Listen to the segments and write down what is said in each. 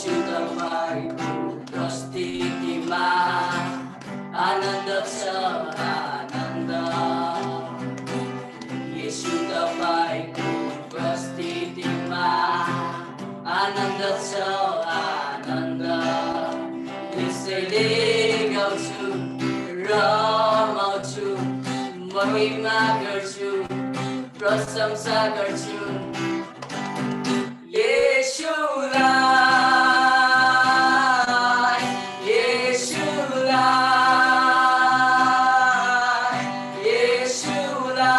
येशू तपाईको उपस्थितिमा आनन्द छ आनन्द येशू तपाईको उपस्थितिमा आनन्द छ आनन्द यसैले गाउँछु रमाउँछु महिमा गर्छु प्रशंसा गर्छु येशूलाई येशूलाई येशूलाई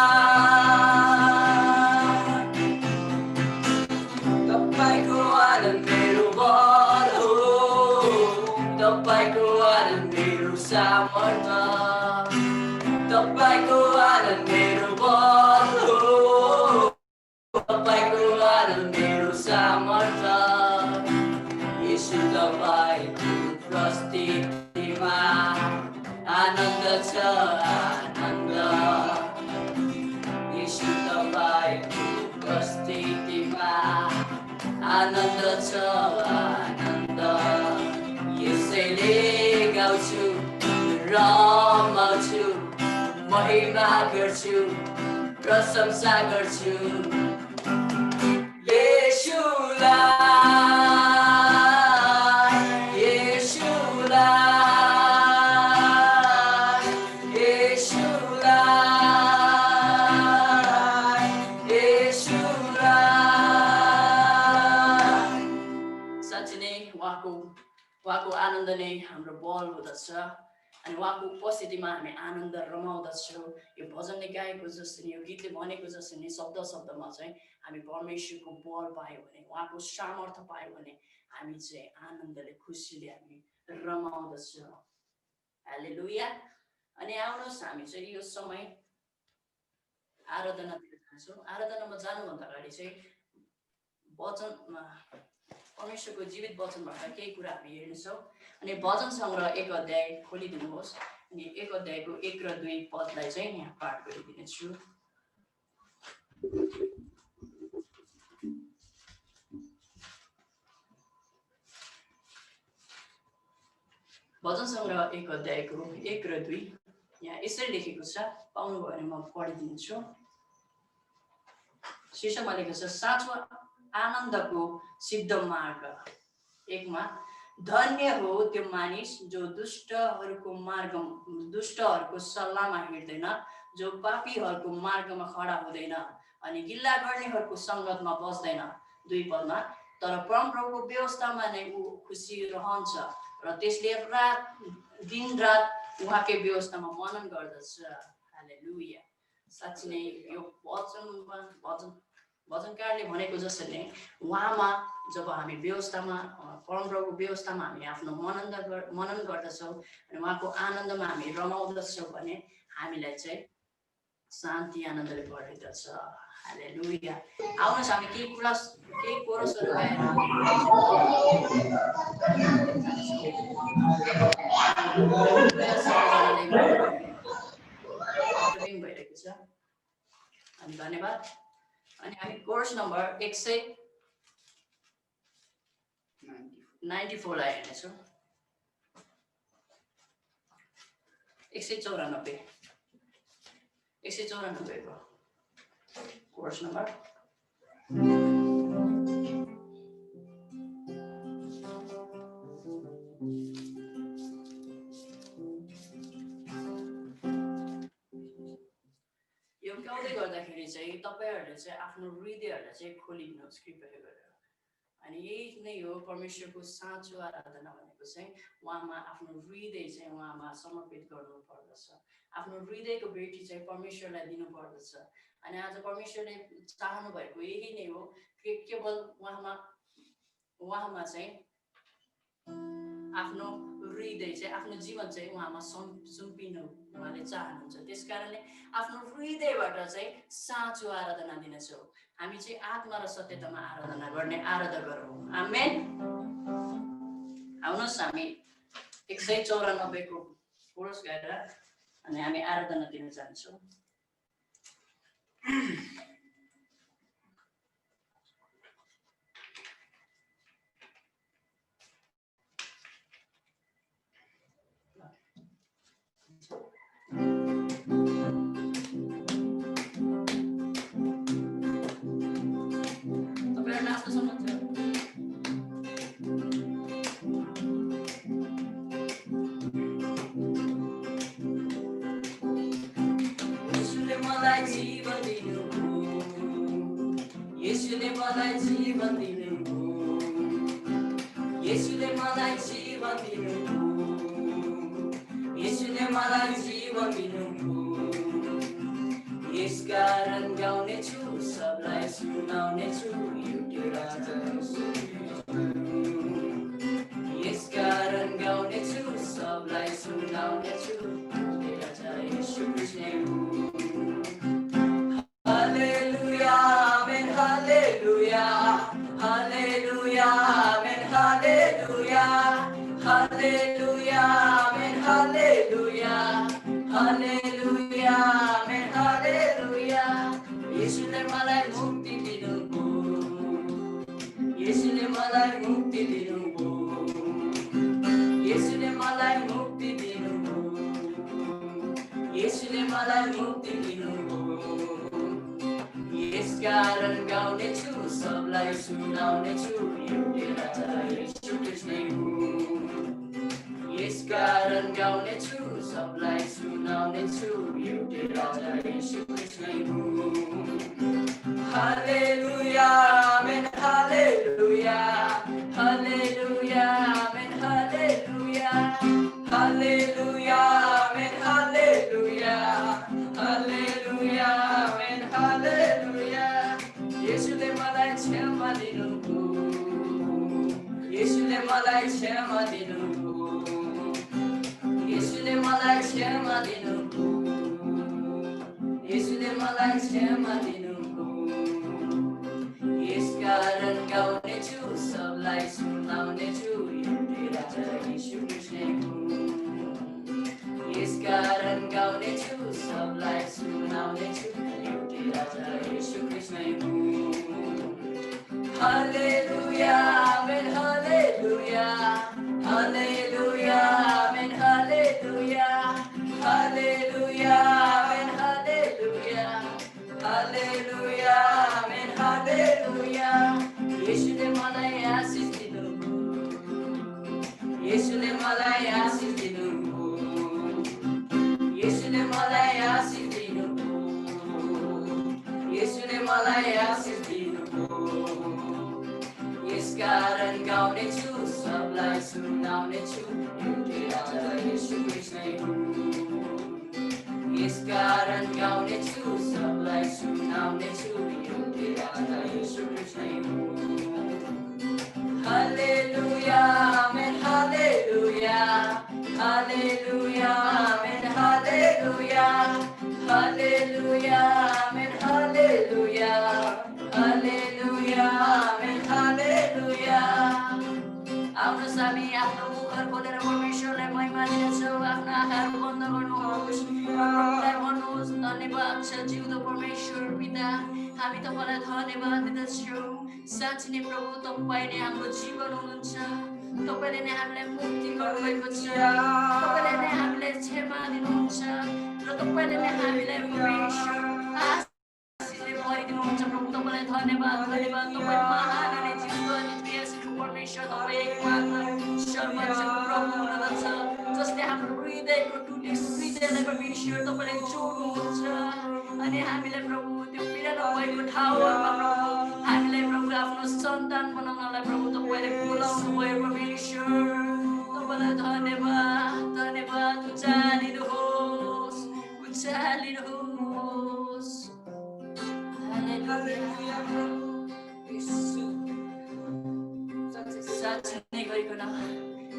तपाईको आनन्द मेरो बल हो तपाईको आनन्द मेरो सामर्थ्य तपाईको आनन्द मेरो बल हो तपाईको आनन्द मेरो सामर्थ्य येशू तपाईको उपस्थितिमा आनन्द छ आनन्द येशू तपाईको उपस्थितिमा आनन्द छ आनन्द यसैले गाउँछु रमाउँछु महिमा गर्छु प्रशंसा गर्छु येशूलाई येशूलाई येशूलाई येशूलाई साँच्चै नै उहाँको आनन्द नै हाम्रो बल हुँदछ अनि उहाँको उपस्थितिमा हामी आनन्द रमाउँदछौँ। यो भजनले गाएको जसरी यो गीतले भनेको जसरी शब्द शब्दमा चाहिँ हामी परमेश्वरको बल पायौँ भने उहाँको सामर्थ्य पायौँ भने हामी चाहिँ आनन्दले खुसीले हामी रमाउँदछौँ। हालेलुया। अनि आउनुहोस् हामी चाहिँ यो समय आराधनातिर जान्छौँ। आराधनामा जानुभन्दा अगाडि चाहिँ वचनमा परमेश्वरको जीवित वचनबाट केही कुरा हामी हेर्नेछौँ। अनि भजन सङ्ग्रह 1 अध्याय खोलिदिनुहोस् अनि 1 अध्यायको 1 र 2 पदलाई चाहिँ यहाँ पाठ गरिदिनेछु। भजन सङ्ग्रह 1 अध्यायको 1 र 2 यहाँ यसरी लेखेको छ, पाउनुभयो भने म पढिदिन्छु। शीर्षकमा लेखेको छ साँचो आनन्दको सिद्ध मार्ग। 1 मा धन्य हो त्यो मानिस जो दुष्टहरूको सल्लाहमा हिँड्दैन, जो पापीहरूको मार्गमा खडा हुँदैन अनि गिल्ला गर्नेहरूको सङ्गतमा बस्दैन। 2 पदमा तर परमप्रभुको व्यवस्थामा नै ऊ खुसी रहन्छ र त्यसले दिन रात उहाँकै व्यवस्थामा मनन गर्दछ। हालेलुया। साँच्चै नै यो भजनकारले भनेको जसरी नै उहाँमा जब हामी व्यवस्थामा परमप्रभुको व्यवस्थामा हामी आफ्नो मनन गर्दछौँ अनि उहाँको आनन्दमा हामी रमाउँदछौँ भने हामीलाई चाहिँ शान्ति आनन्दले भरिदछ। हालेलुया। आउनुहोस् हामी केही कोरसहरू गाएर भइरहेको छ। अनि धन्यवाद। अनि हामी कोर्स नम्बर 194 लाई हेर्नेछौँ। 194 को कोर्स नम्बर। यो गाउँदै गर्दाखेरि चाहिँ तपाईहरुले चाहिँ आफ्नो हृदयहरुलाई चाहिँ खोलिदिनुहोस् कृपया गरेर। अनि यही नै हो परमेश्वरको साँचो आराधना भनेको चाहिँ उहाँमा आफ्नो हृदय चाहिँ उहाँमा समर्पित गर्नु पर्दछ। आफ्नो हृदयको भेटी चाहिँ परमेश्वरलाई दिनु पर्दछ। अनि आज परमेश्वरले चाहनु भएको यही नै हो, केवल उहाँमा चाहिँ आफ्नो हृदय चाहिँ आफ्नो जीवन चाहिँ उहाँमा सुम्पिनु उहाँले चाहनुहुन्छ। त्यसकारणले आफ्नो हृदयबाट चाहिँ साँचो आराधना दिनेछौँ। हामी चाहिँ आत्मा र सत्यतामा आराधना गर्ने आराधक गरौँ। आमेन। आउनुहोस् हामी 194 को कोरस गाएर अनि हामी आराधना दिन जान्छौँ। यसुले मलाई जीवन दिनुभयो यसुले मलाई जीवन दिनुभयो यसकारण गाउने छु सबलाई सुनाउने छु एउटै राजा यसकारण गाउने छु सबलाई सुनाउने छु एउटै राजा येशू कृष्ण हो hallelujah amen hallelujah hallelujah amen hallelujah hallelujah amen hallelujah hallelujah amen hallelujah येशूले मलाई मुक्ति दिनुभयो येशूले मलाई मुक्ति दिनुभयो येशूले मलाई मुक्ति दिनुभयो येशूले मलाई मुक्ति दिनुभयो यसकारण गाउने छु सबलाई सुनाउने छु एउटै राजा येशू कृष्ण हो यसकारण गाउने छु सबलाई सुनाउने छु एउटै राजा येशू कृष्ण हो hallelujah amen hallelujah hallelujah amen hallelujah hallelujah amen hallelujah hallelujah amen hallelujah येशूले मलाई क्षमा दिनुभयो येशूले मलाई क्षमा दिनुभयो येशूले मलाई क्षमा दिनुभयो येशूले मलाई क्षमा दिनुभयो यसकारण गाउने छु सबलाई सुनाउने छु एउटै राजा येशू कृष्ण हो यसकारण गाउने छु सबलाई सुनाउने छु एउटै राजा येशू कृष्ण हो hallelujah amen hallelujah hallelujah amen hallelujah hallelujah amen hallelujah hallelujah amen hallelujah येशूले मलाई आशीष दिनुभयो येशूले मलाई आशीष दिनुभयो येशूले मलाई आशीष दिनुभयो येशूले मलाई आशीष दिनुभयो यसकारण गाउने छु सबलाई सुनाउने छु एउटै राजा येशू कृष्ण हो यसकारण गाउने छु सबलाई सुनाउने छु एउटै राजा येशू कृष्ण हो hallelujah amen hallelujah hallelujah amen hallelujah hallelujah amen hallelujah hallelujah amen hallelujah आउनुहोस् हामी आफ्नो मुखहरू खोलेर परमेश्वरलाई महिमा दिनेछौँ आफ्नो आँखाहरू बन्द गर्नुहोस् प्रभुलाई भन्नुहोस् धन्यवाद छ जिउँदो परमेश्वर पिता हामी तपाईँलाई धन्यवाद दिँदछौँ साँच्चै नै प्रभु तपाईँ नै हाम्रो जीवन हुनुहुन्छ तपाईँले नै हामीलाई मुक्ति गर्नुभएको छ तपाईँले नै हामीलाई क्षमा दिनुहुन्छ र तपाईँले नै हामीलाई परमेश्वर आशीषले भरिदिनुहुन्छ प्रभु तपाईँलाई धन्यवाद धन्यवाद तपाईँ महान अनि जिउँदो अनि प्रियसित परमेश्वर तपाईँ एकमात्र सर्वोच्चको प्रभु हुनुहुन्छ जसले हाम्रो हृदयको टुटेको हृदयलाई परमेश्वर तपाईँले जोड्नुहुन्छ अनि हामीलाई प्रभु त्यो पीडा नभएको ठाउँहरूमा प्रभु हामीलाई प्रभु आफ्नो सन्तान बनाउनलाई प्रभु तपाईँले बोलाउनु भयो परमेश्वर तपाईँलाई धन्यवाद धन्यवाद उचालिनुहोस् उचालिनुहोस् हालेलुया साँच्चै नै गरिकन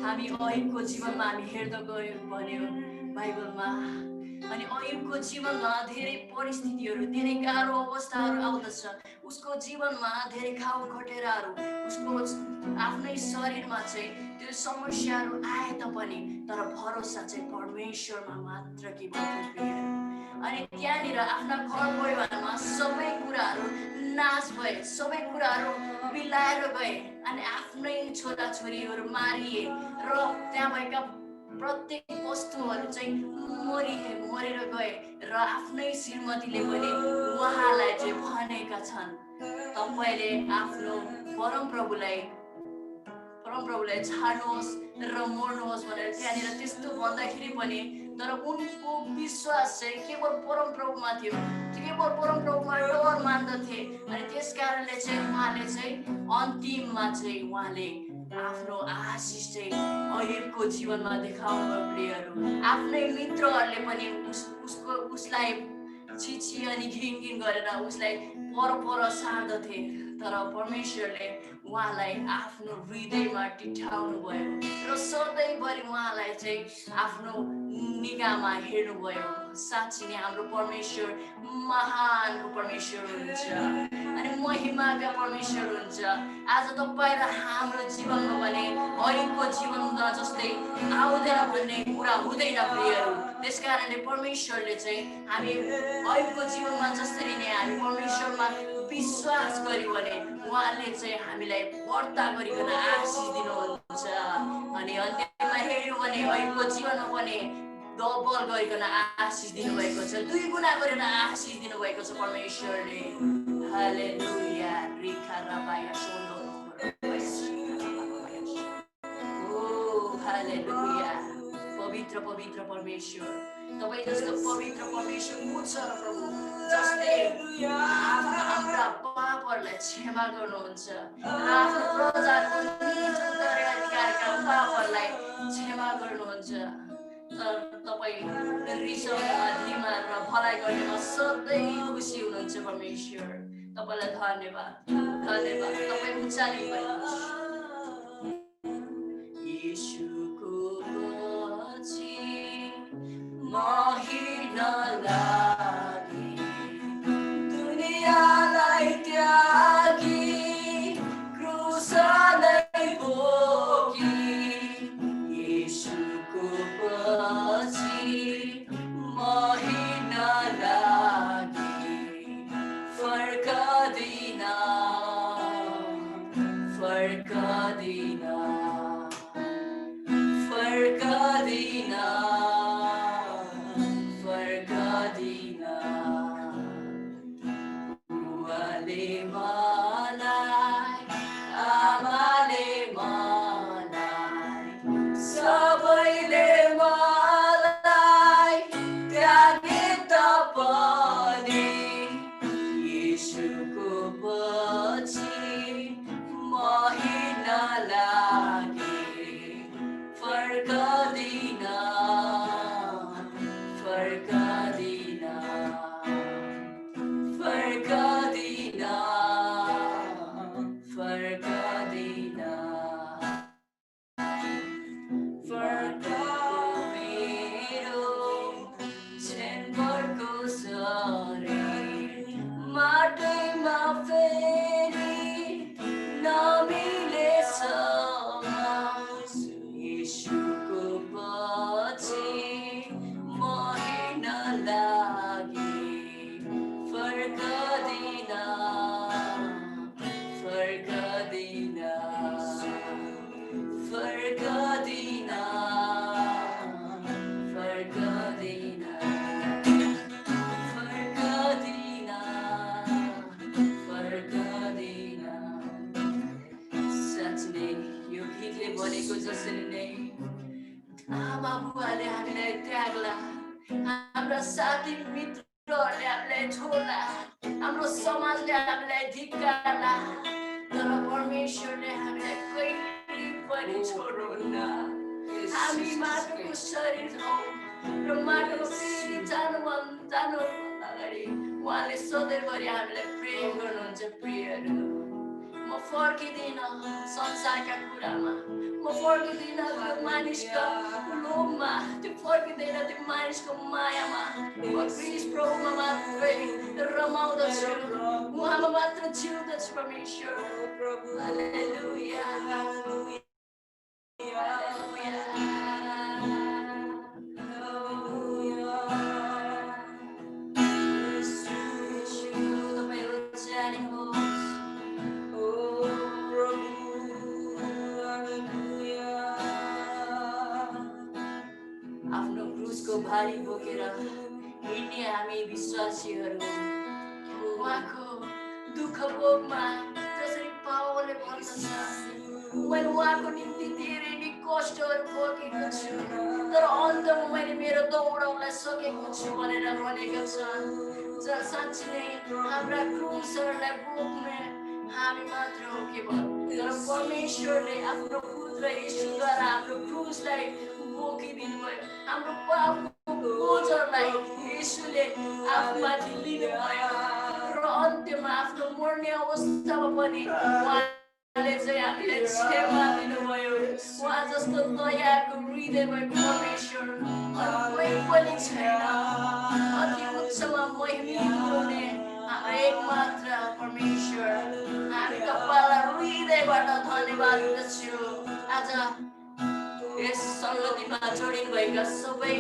हामी अयुबको जीवनमा हामी हेर्दा गयौँ भन्यो बाइबलमा अनि अयुबको जीवनमा धेरै परिस्थितिहरू धेरै गाह्रो अवस्थाहरू आउँदछ उसको जीवनमा धेरै घाउ खटेराहरू उसको आफ्नै शरीरमा चाहिँ त्यो समस्याहरू आए तापनि तर भरोसा चाहिँ परमेश्वरमा मात्र के भयो अनि त्यहाँनिर आफ्ना घर परिवारमा सबै कुराहरू नाश भए सबै कुराहरू बिलाएर गए अनि आफ्नै छोराछोरीहरू मारिए र त्यहाँ भएका प्रत्येक वस्तुहरू चाहिँ मरेर गए र आफ्नै श्रीमतीले पनि उहाँलाई चाहिँ भनेका छन् तपाईले आफ्नो परमप्रभुलाई छाड्नुहोस् र मर्नुहोस् भनेर त्यहाँनिर त्यस्तो भन्दाखेरि पनि तर उनको विश्वास चाहिँ केवल परमप्रभुमा थियो केवल परमप्रभुमा डर मान्दथे अनि त्यस कारणले चाहिँ उहाँले चाहिँ अन्तिममा चाहिँ उहाँले आफ्नो आशिष चाहिँ अयुबको जीवनमा देखाउनु भयो प्रियहरू। आफ्नै मित्रहरूले पनि उसलाई छिछि अनि घिन गरेर उसलाई पर सार्दथे, तर परमेश्वरले उहाँलाई आफ्नो हृदयमा टिठाउनु भयो र सधैँभरि उहाँलाई चाहिँ आफ्नो निगाहमा हेर्नुभयो। साँच्चै नै हाम्रो परमेश्वर महान परमेश्वर हुनुहुन्छ अनि महिमाका परमेश्वर हुन्छ। आज तपाईँ र हाम्रो जीवनमा भने अहिलेको जीवनमा जस्तै आउँदैन भन्ने कुरा हुँदैन प्रियहरू। त्यस कारणले परमेश्वरले चाहिँ हामी अहिलेको जीवनमा जसरी नै हामी परमेश्वरमा विश्वास गर्यो भने उहाँले चाहिँ हामीलाई वर्ता गरिकन आशिष दिनुहुन्छ। अनि अन्त्यमा हेऱ्यौँ भने अहिलेको जीवनमा पनि डबल गरिकन आशिष दिनुभएको छ, 2 गुणा गरेर आशिष दिनुभएको छ परमेश्वरले। हालेलुया। रिखा रबाया सोनो ओ हालेलुया। पवित्र पवित्र परमेश्वर, तपाईँ जस्तो पवित्र परमेश्वर को छ प्रभु, जसले हाम्रा पापहरूलाई क्षमा गर्नुहुन्छ र आफ्नो प्रजाको निज उत्तराधिकारका पापहरूलाई क्षमा गर्नुहुन्छ। तपाईँ रिसाउनमा, धिमा र भलाइ गर्नेमा सधैँ खुसी हुनुहुन्छ परमेश्वर। तपाईँलाई धन्यवाद धन्यवाद। तपाईँ उचाली गर्नुहोस्। येशूको पछि म हिँड्न लागि दुनियाँलाई त्यागी क्रुसलाई बोकी येशूको पछि म हिँड्न लागि फर्कदिन फर्कदिन फर्कदिन फर्कदिन। बुवाले मलाई आमाले मलाई सबैले मलाई त्यागे तापनि येशूको पछि म हिँड्न लागि फर्कदिन फर्कदिन फर्कदिन फर्कदिन। फर्को मेरो छेनभरको शरीर माटैमा फेरि नमिलेसम्म येशूको पछि म हिँड्न लागि फर्कदिन फर्कदिन फर्कदिन फर्कदिन फर्कदिन फर्कदिन। साँच्चै नै यो गीतले भनेको जसरी नै आमा बुवाले हामीलाई त्याग्ला, हाम्रा साथी मित्रहरूले हामीलाई छोड्ला, हाम्रो समाजले हामीलाई धिक्कार्ला, तर परमेश्वरले हामीलाई कहिले पनि छोड्नुहुन्न। हामी माटोको शरीर हौ र माटोमा फेरि जानुभन्दा अगाडि उहाँले सधैँभरि हामीलाई प्रेम गर्नुहुन्छ प्रियहरू। म फर्किँदिन संसारका कुरामा, म फर्किँदिन त्यो मानिसको लोभमा, त्यो फर्किँदैन त्यो मानिसको मायामा। म क्रिस्ट प्रभुमा मात्रै रमाउँदछु, उहाँमा मात्र जिउँदछु परमेश्वर। हालेलुया हालेलुया। आफ्नो क्रुसको भारी बोकेर हिँड्ने हामी विश्वासीहरू उहाँको दुःख भोगमा जसरी पावलले भन्दछ, मैले उहाँको निम्ति धेरै नै कष्टहरू भोगेको छु, तर अन्तमा मैले मेरो दौडलाई सकेको छु भनेर भनेको छ। साँच्चै नै हाम्रा क्रुसहरूलाई बोक्ने हामी मात्र हो केवल तर परमेश्वरले आफ्नो पुत्र येशूद्वारा हाम्रो क्रुसलाई बोकिदिनु भयो हाम्रो पापको बोझहरूलाई येशूले आफूमाथि लिनुभयो र अन्त्यमा आफ्नो मर्ने अवस्थामा पनि उहाँले चाहिँ हामीलाई क्षमा दिनुभयो उहाँ जस्तो दयाको हृदय भएको परमेश्वर अरू कोही पनि छैन अति उच्चमा महिमित हुने एकमात्र परमेश्वर हामी तपाईँलाई हृदयबाट धन्यवाद दिँदछु आज यस सङ्गतिमा जोडिनुभएका सबै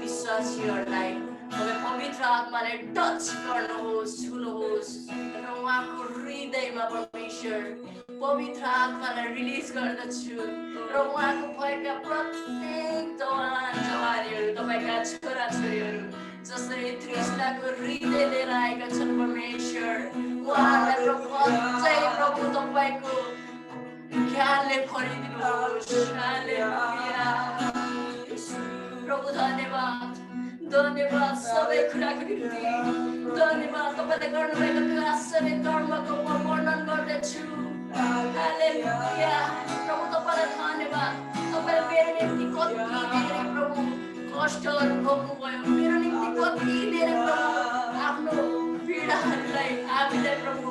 विश्वासीहरूलाई तपाईँ पवित्र आत्माले टच गर्नुहोस् छुनुहोस् र उहाँको हृदयमा परमेश्वर पवित्र आत्मालाई रिलिज गर्दछु र उहाँको भएका प्रत्येक जवान जवानीहरू तपाईँका छोराछोरीहरू जसरी तृष्णाको हृदय लिएर आएका छन् परमेश्वर उहाँहरूलाई प्रभु अझै प्रभु तपाईँको ज्ञानले भरिदिनुहोस् प्रभु धन्यवाद धन्यवाद सबै कुराको निम्ति धन्यवाद तपाईँले गर्नुभएको त्यो आश्चर्य कर्मको म वर्णन गर्दछु हालेलुया प्रभु तपाईँलाई धन्यवाद तपाईँले मेरो निम्ति कति धेरै प्रभु कष्टहरू भोग्नुभयो मेरो निम्ति कति धेरै प्रभु आफ्नो पीडाहरूलाई हामीलाई प्रभु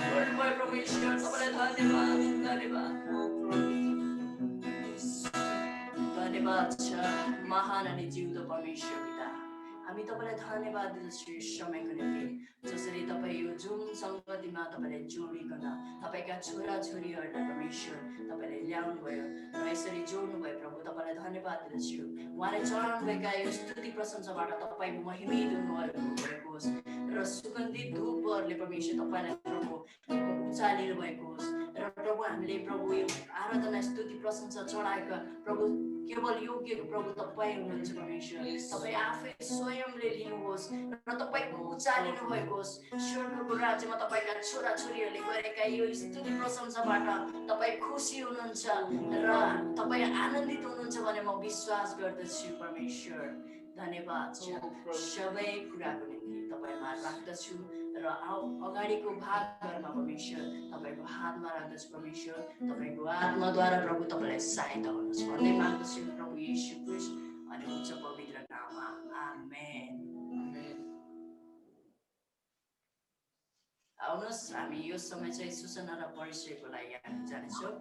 गर्नुभयो परमेश्वर तपाईँलाई धन्यवाद धन्यवाद धन्यवाद छ महान अनि जिउँदो परमेश्वर पिता हामी तपाईँलाई धन्यवाद दिँदछौँ यस समयको निम्ति जसरी तपाईँ यो जुन सङ्गतिमा तपाईँले जोडिकन तपाईँका छोराछोरीहरूलाई परमेश्वर तपाईँले ल्याउनुभयो र यसरी जोड्नुभयो प्रभु तपाईँलाई धन्यवाद दिँदछु उहाँले चढाउनुभएका यो स्तुति प्रशंसाबाट तपाईँ महिमित हुनुभएको होस् र सुगन्धित धूपहरूले परमेश्वर तपाईँलाई प्रभु उचालिनु भएको होस् र प्रभु हामीले प्रभु यो आराधना स्तुति प्रशंसा चढाएका प्रभु केवल योग्य प्रभु तपाईँ हुनुहुन्छ परमेश्वर तपाईँ आफै स्वयंले लिनुहोस् र तपाईँको उचालिनु भएको होस् स्वर्गको राज्यमा तपाईँका छोराछोरीहरूले गरेका यो स्तुति प्रशंसाबाट तपाईँ खुसी हुनुहुन्छ र तपाईँ आनन्दित हुनुहुन्छ भने म विश्वास गर्दछु परमेश्वर धन्यवाद छ सबै कुराको निम्ति तपाईँमा राख्दछु र अगाडिको भागहरूमा परमेश्वर तपाईँको हातमा राख्दछु परमेश्वर तपाईँको आत्माद्वारा प्रभु तपाईँलाई सहायता गर्नुहोस् भन्दै माग्दछु प्रभु येशू ख्रीष्ट अनि उच्च पवित्र नाममा आमेन आउनुहोस् हामी यो समय चाहिँ सूचना र परिचयको लागि हामी जानेछौँ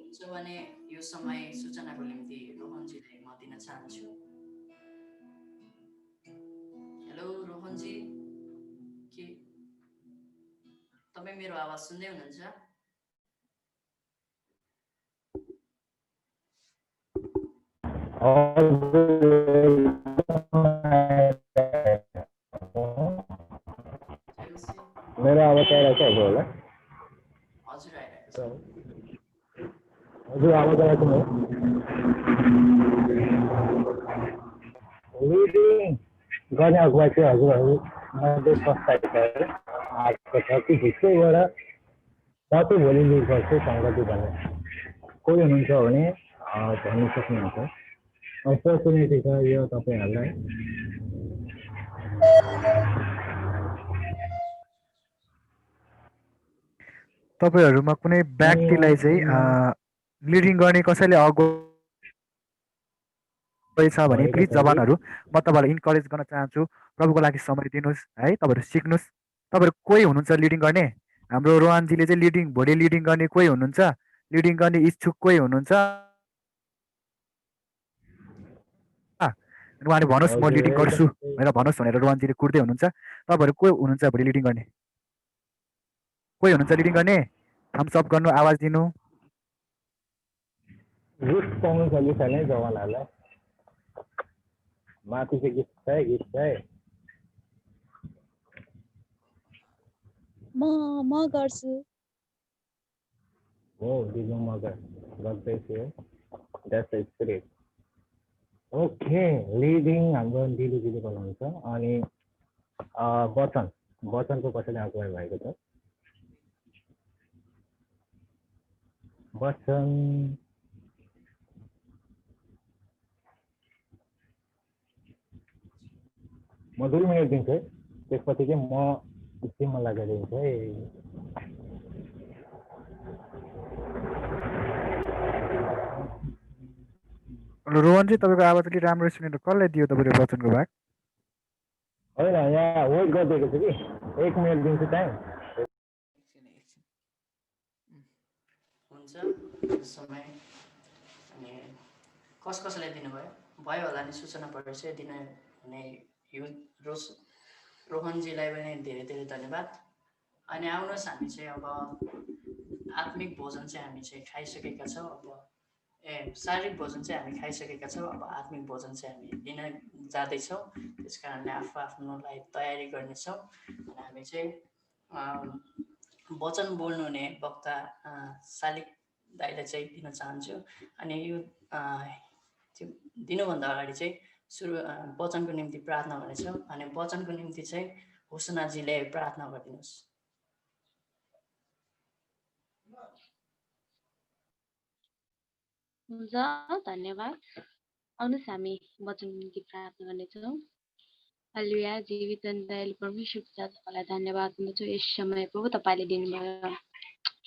हुन्छ भने यो समय सूचनाको निम्ति रोहनजीलाई म दिन चाहन्छु हेलो रोहनजी के तपाईँ मेरो आवाज सुन्दै हुनुहुन्छ मेरो आवाज आइरहेको छ हजुरहरूलाई हजुर आइरहेको छ हजुर आवाज आइरहेको छ लिडिङ गर्ने अगुवाई चाहिँ हजुरहरू मैले संस्थाहरू आएको छ कि भित्रैबाट म चाहिँ भोलि लिड गर्छु सङ्गति भन्ने कोही हुनुहुन्छ भने भन्नु सक्नुहुन्छ अपर्च्युनिटी छ यो तपाईँहरूलाई तपाईहरुमा कुनै व्यक्तिलाई चाहिँ लिडिङ गर्ने कसैले अगुवाई छ भने प्लिज जवानहरू म तपाईहरुलाई इन्करेज गर्न चाहन्छु प्रभुको लागि समय दिनुस् है तपाईहरु सिक्नुस् तपाईहरु कोही हुनुहुन्छ लिडिङ गर्ने हाम्रो रोहनजीले चाहिँ भोलि लिडिङ गर्ने कोही हुनुहुन्छ लिडिङ गर्ने इच्छुक कोही हुनुहुन्छ उहाँले भन्नुहोस् म लिडिङ गर्छु भनेर भन्नुहोस् भनेर रोहनजीले कुर्दै हुनुहुन्छ तपाईहरु कोही हुनुहुन्छ भोलि लिडिङ गर्ने कोही हुनुहुन्छ लिडिङ गर्ने थम्स अप गर्नु आवाज दिनु गिफ्ट पाउनु छ कि छैन जवानहरूलाई माथि चाहिँ गिफ्ट चाहिँ म गर्छु हो दिनु म गर्दैछु द्याट्स स्पिरिट ओके लिडिङ हाम्रो दिदी गर्नुहुन्छ अनि वचनको कसैले अगुवाई भएको छ वचन म 2 मिनट दिन्छु है, त्यसपछि चाहिँ म स्क्रिनमा लगाइदिन्छु है। रोहनजी तपाईँको आवाज अलि राम्रो सुनेर कसलाई दियो तपाईँले वचनको भाग? होइन, यहाँ वेट गरिदिएको छु कि, 1 मिनट दिन्छु टाइम। हुन्छ यो समय अनि कसलाई दिनुभयो भयो होला नि, सूचना परिचय दिनुहुने यो रोहनजीलाई पनि धेरै धेरै धन्यवाद। अनि आउनुहोस्, हामी चाहिँ अब आत्मिक भोजन चाहिँ हामी चाहिँ खाइसकेका छौँ। अब शारीरिक भोजन चाहिँ हामी खाइसकेका छौँ, अब आत्मिक भोजन चाहिँ हामी लिन जाँदैछौँ। त्यस कारणले आफ्नोलाई तयारी गर्नेछौँ। अनि हामी चाहिँ वचन बोल्नुहुने वक्ता शालिक दाइलाई चाहिँ दिन चाहन्छु। अनि यो दिनुभन्दा अगाडि चाहिँ सुरु वचनको निम्ति प्रार्थना गर्नेछौँ। अनि वचनको निम्ति चाहिँ होसनाजीले प्रार्थना गरिदिनुहोस्। हुन्छ, धन्यवाद। आउनुहोस् हामी वचनको निम्ति प्रार्थना गर्नेछौँ। हालेलुया। जीवित अनि दयालु परमेश्वर पिता, तपाईँलाई धन्यवाद हुँदछ यस समय प्रभु तपाईँले दिनुभयो।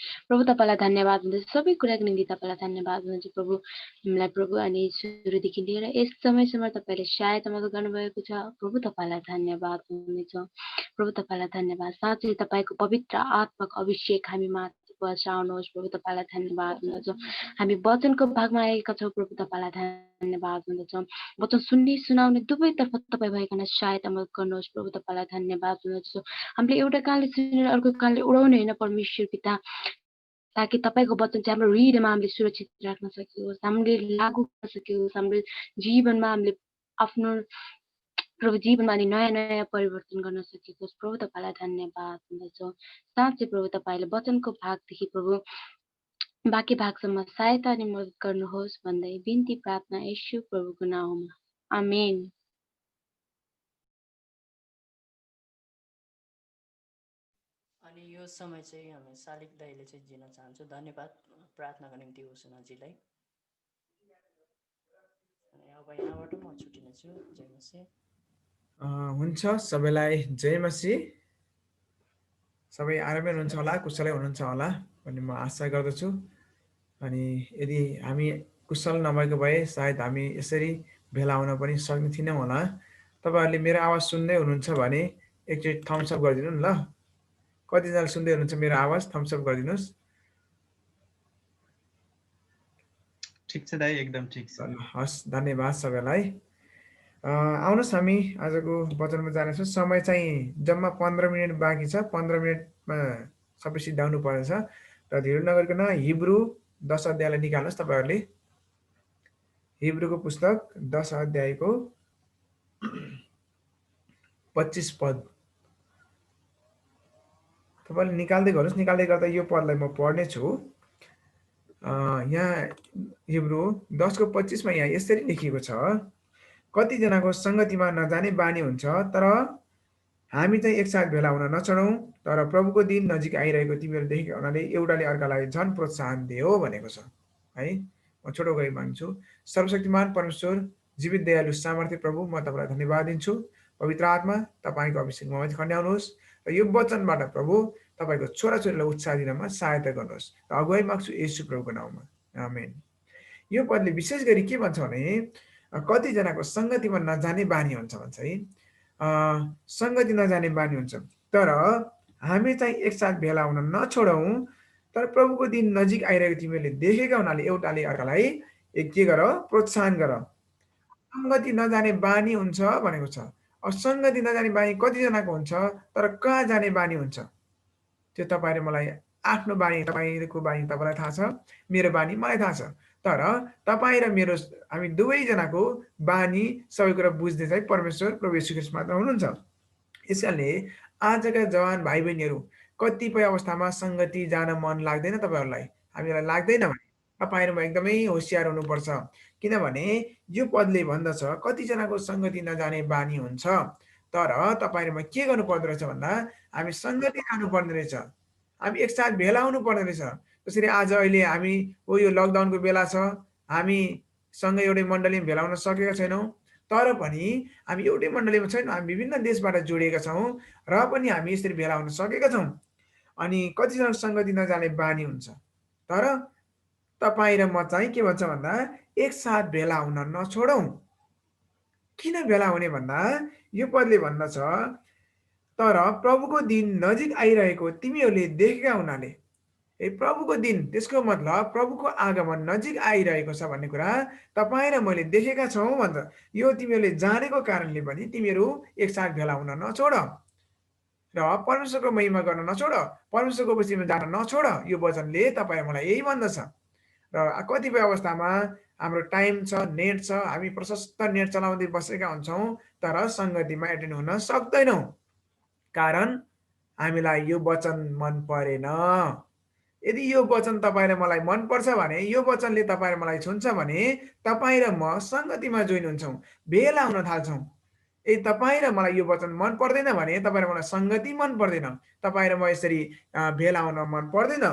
प्रभु तपाईँलाई धन्यवाद हुँदछ, सबै कुराको निम्ति तपाईँलाई धन्यवाद हुनुहुन्छ प्रभु। हामीलाई प्रभु अनि सुरुदेखि लिएर यस समयसम्म तपाईँले सहायता मद्दत गर्नुभएको छ। प्रभु तपाईँलाई धन्यवाद हुनेछ। प्रभु तपाईँलाई धन्यवाद। साँच्चै तपाईँको पवित्र आत्माको अभिषेक हामी माथि बसाउनुहोस्। प्रभु तपाईँलाई धन्यवाद हुँदछ। हामी वचनको भागमा आएका छौँ। प्रभु तपाईँलाई धन्यवाद हुँदछ। वचन सुन्ने सुनाउने दुवैतर्फ तपाईँ भइकन सहायता मद्दत गर्नुहोस्। प्रभु तपाईँलाई धन्यवाद हुँदछ। हामीले एउटा कानले सुनेर अर्को कानले उडाउने होइन परमेश्वर पिता, ताकि तपाईँको वचन चाहिँ हाम्रो हृदयमा हामीले सुरक्षित राख्न सकियोस्, हामीले लागू गर्न सकियोस्, हाम्रो जीवनमा हामीले आफ्नो प्रभु जीवनमा अनि नयाँ नयाँ परिवर्तन गर्न सकियोस्। प्रभु तपाईँलाई धन्यवाद हुँदछ। साँच्चै प्रभु तपाईँले वचनको भागदेखि प्रभु बाँकी भागसम्म सहायता अनि मद्दत गर्नुहोस् भन्दै बिन्ती प्रार्थना येशू प्रभुको नाममा, आमेन। अनि यो समय चाहिँ हामी शालिक दाइले चाहिँ दिन चाहन्छु। धन्यवाद प्रार्थनाको निम्ति होसनाजीलाई। अनि अब यहाँबाट म छुट्टिनेछु। जय मसीह। हुन्छ, सबैलाई जय मसीह। सबै आरामै हुनुहुन्छ होला, कुशलै हुनुहुन्छ होला भन्ने म आशा गर्दछु। अनि यदि हामी कुशल नभएको भए सायद हामी यसरी भेला हुन पनि सक्ने थिएनौँ होला। तपाईँहरूले मेरो आवाज सुन्दै हुनुहुन्छ भने एकचोटि थम्सअप गरिदिनु नि ल। कतिजनाले सुन्दै हुनुहुन्छ मेरो आवाज? थम्सअप गरिदिनुहोस्। ठिक छ दाइ, एकदम ठिक छ। हस्, धन्यवाद सबैलाई। आउनुहोस् हामी आजको वचनमा जानेछौँ। समय चाहिँ जम्मा 15 मिनट बाँकी छ। 15 मिनटमा सबै सिद्धाउनु पर्नेछ। र ढिलो नगरिकन हिब्रू 10 अध्यायलाई निकाल्नुहोस् तपाईँहरूले। हिब्रूको पुस्तक 10 अध्यायको 25 पद तपाईँले निकाल्दै गर्नुहोस्। निकाल्दै गर्दा यो पदलाई म पढ्नेछु। यहाँ हिब्रू 10 को 25 मा यहाँ यसरी लेखिएको छ, कतिजनाको सङ्गतिमा नजाने बानी हुन्छ, तर हामी चाहिँ एकसाथ भेला हुन नछोडौँ, तर प्रभुको दिन नजिक आइरहेको तिमीहरू देखेका हुनाले एउटाले अर्कालाई झन् प्रोत्साहन दियो भनेको छ है। म छोटो गरी मान्छु। सर्वशक्तिमान परमेश्वर, जीवित दयालु सामर्थ्य प्रभु, म तपाईँलाई धन्यवाद दिन्छु। पवित्र आत्मा तपाईँको अभिषेकमा माथि खन्याउनुहोस् र यो वचनबाट प्रभु तपाईँको छोराछोरीलाई उत्साह दिनमा सहायता गर्नुहोस् र अगुवाई माग्छु येशू प्रभुको नाममा, आमेन। यो पदले विशेष गरी के भन्छ भने कतिजनाको सङ्गतिमा नजाने बानी हुन्छ भन्छ है। सङ्गति नजाने बानी हुन्छ, तर हामी चाहिँ एकसाथ भेला हुन नछोडौँ, तर प्रभुको दिन नजिक आइरहेको तिमीहरूले देखेका हुनाले एउटाले अर्कालाई के गर, प्रोत्साहन गर। सङ्गति नजाने बानी हुन्छ भनेको छ। सङ्गति नजाने बानी कतिजनाको हुन्छ, तर कहाँ जाने बानी हुन्छ त्यो तपाईँले मलाई आफ्नो बानी, तपाईँको बानी तपाईँलाई थाहा छ, मेरो बानी मलाई थाहा छ। तर तपाईँ र मेरो हामी दुवैजनाको बानी सबै कुरा बुझ्ने चाहिँ परमेश्वर प्रभु येशू ख्रीष्ट मात्र हुनुहुन्छ। यसकारणले आजका जवान भाइ बहिनीहरू कतिपय अवस्थामा सङ्गति जान मन लाग्दैन तपाईँहरूलाई, हामीलाई लाग्दैन भने तपाईँहरूमा एकदमै होसियार हुनुपर्छ। किनभने यो पदले भन्दछ कतिजनाको सङ्गति नजाने बानी हुन्छ, तर तपाईँहरूमा के गर्नु पर्दो रहेछ भन्दा हामी सङ्गति जानु पर्ने रहेछ, हामी एकसाथ भेला हुनु पर्ने रहेछ। जसरी आज अहिले हामी यो लकडाउनको बेला छ, हामी सँगै एउटै मण्डलीमा भेला हुन सकेका छैनौँ, तर पनि हामी एउटै मण्डलीमा छैनौँ, हामी विभिन्न देशबाट जोडिएका छौँ र पनि हामी यसरी भेला हुन सकेका छौँ। अनि कतिजना सङ्गति नजाने बानी हुन्छ, तर तपाईँ र म चाहिँ के भन्छ भन्दा एकसाथ भेला हुन नछोडौँ। किन भेला हुने भन्दा यो पदले भन्दछ, तर प्रभुको दिन नजिक आइरहेको तिमीहरूले देखेका हुनाले। प्रभुको दिन, त्यसको मतलब प्रभुको आगमन नजिक आइरहेको छ भन्ने कुरा तपाईँ र मैले देखेका छौँ भन्छ। यो तिमीहरूले जानेको कारणले पनि तिमीहरू एकसाथ भेला हुन नछोड र परमेश्वरको महिमा गर्न नछोड, परमेश्वरको विषयमा जान नछोड। यो वचनले तपाईँ मलाई यही भन्दछ। र कतिपय अवस्थामा हाम्रो टाइम छ, नेट छ, हामी प्रशस्त नेट चलाउँदै बसेका हुन्छौँ, तर सङ्गतिमा एटेन्ड हुन सक्दैनौँ, कारण हामीलाई यो वचन मन परेन। यदि यो वचन तपाईँ र मलाई मनपर्छ भने, यो वचनले तपाईँ र मलाई छुन्छ भने तपाईँ र म सङ्गतिमा जोइन हुन्छौँ, भेला हुन थाल्छौँ। यदि तपाईँ र मलाई यो वचन मन पर्दैन भने तपाईँ र मलाई सङ्गति मन पर्दैन, तपाईँ र म यसरी भेला हुन मन पर्दैन।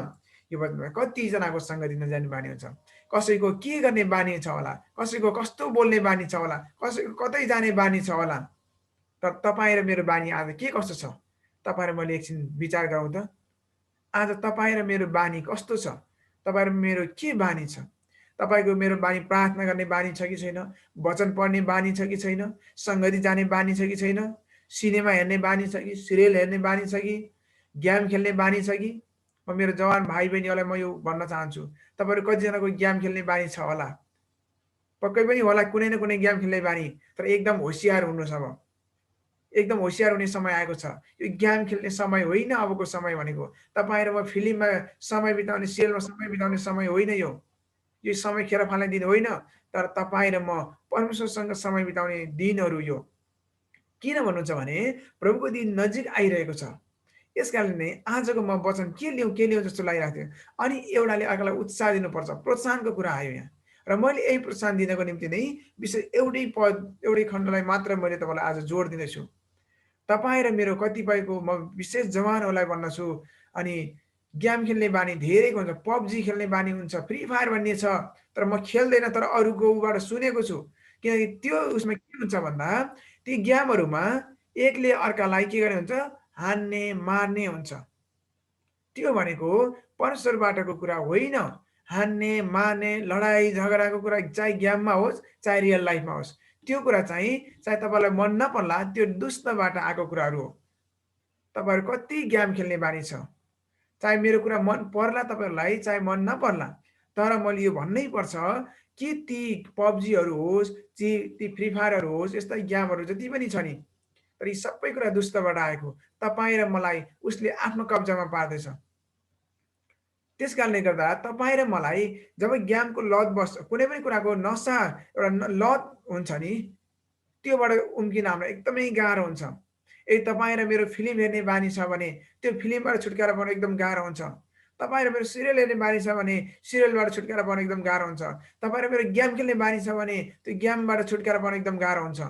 यो वचनमा कतिजनाको सङ्गति नजाने बानी हुन्छ, कसैको के गर्ने बानी छ होला, कसैको कस्तो बोल्ने बानी छ होला, कसैको कतै जाने बानी छ होला। तर तपाईँ र मेरो बानी आज के कस्तो छ, तपाईँ र मैले एकछिन विचार गरौँ त। आज तपाईँ र मेरो बानी कस्तो छ, तपाईँ र मेरो के बानी छ? तपाईँको मेरो बानी प्रार्थना गर्ने बानी छ कि छैन, वचन पढ्ने बानी छ कि छैन, सङ्गति जाने बानी छ कि छैन, सिनेमा हेर्ने बानी छ कि, सिरियल हेर्ने बानी छ कि, गेम खेल्ने बानी छ कि? म मेरो जवान भाइ बहिनीहरूलाई म यो भन्न चाहन्छु, तपाईँहरू कतिजनाको गेम खेल्ने बानी छ होला? पक्कै पनि होला कुनै न कुनै गेम खेल्ने बानी, तर एकदम होसियार हुनुहोस्। अब एकदम होसियार हुने समय आएको छ। यो गेम खेल्ने समय होइन अबको समय भनेको। तपाईँ र म फिल्ममा समय बिताउने, सिरियलमा समय बिताउने समय होइन यो। यो समय खेर फाल्ने दिन होइन, तर तपाईँ र म परमेश्वरसँग समय बिताउने दिनहरू यो। किन भन्नुहुन्छ भने प्रभुको दिन नजिक आइरहेको छ। यस कारणले आजको म वचन के लिउँ जस्तो लागिरहेको थियो। अनि एउटाले अर्कालाई उत्साह दिनुपर्छ, प्रोत्साहनको कुरा आयो यहाँ। र मैले यही प्रोत्साहन दिनको निम्ति नै विशेष एउटै खण्डलाई मात्र मैले तपाईँलाई आज जोड दिँदैछु। तपाईँ र मेरो कतिपयको म विशेष जवानहरूलाई भन्दछु, अनि गेम खेल्ने बानी धेरैको हुन्छ, पब्जी खेल्ने बानी हुन्छ, फ्री फायर भन्ने छ, तर म खेल्दैन, तर अरूको उबाट सुनेको छु। किनकि त्यो उसमा के हुन्छ भन्दा ती गेमहरूमा एकले अर्कालाई के गर्ने हुन्छ, हान्ने मार्ने हुन्छ। त्यो भनेको परमेश्वरबाटको कुरा होइन। हान्ने मार्ने, लडाइँ झगडाको कुरा चाहे गेममा होस् चाहे रियल लाइफमा होस्, त्यो कुरा चाहिँ चाहे तपाईँलाई मन नपर्ला, त्यो दुष्टबाट आएको कुराहरू हो। तपाईँहरू कति गेम खेल्ने बानी छ, चाहे मेरो कुरा मन पर्ला तपाईँहरूलाई, चाहे मन नपर्ला, तर मैले यो भन्नै पर्छ कि ती पब्जीहरू होस्, ती फ्री फायरहरू होस्, यस्ता गेमहरू जति पनि छ नि, तर यी सबै कुरा दुष्टबाट आएको। तपाईँ र मलाई उसले आफ्नो कब्जामा पार्दैछ। त्यस कारणले गर्दा तपाईँ र मलाई जब ज्ञानको लत बस्छ, कुनै पनि कुराको नसा एउटा लत हुन्छ नि, त्योबाट उम्किन हामीलाई एकदमै गाह्रो हुन्छ। यदि तपाईँ र मेरो फिल्म हेर्ने बानी छ भने त्यो फिल्मबाट छुटकारा पाउन एकदम गाह्रो हुन्छ। तपाईँ र मेरो सिरियल हेर्ने बानी छ भने सिरियलबाट छुटकारा पाउन एकदम गाह्रो हुन्छ। तपाईँ र मेरो गेम खेल्ने बानी छ भने त्यो गेमबाट छुटकारा पाउन एकदम गाह्रो हुन्छ।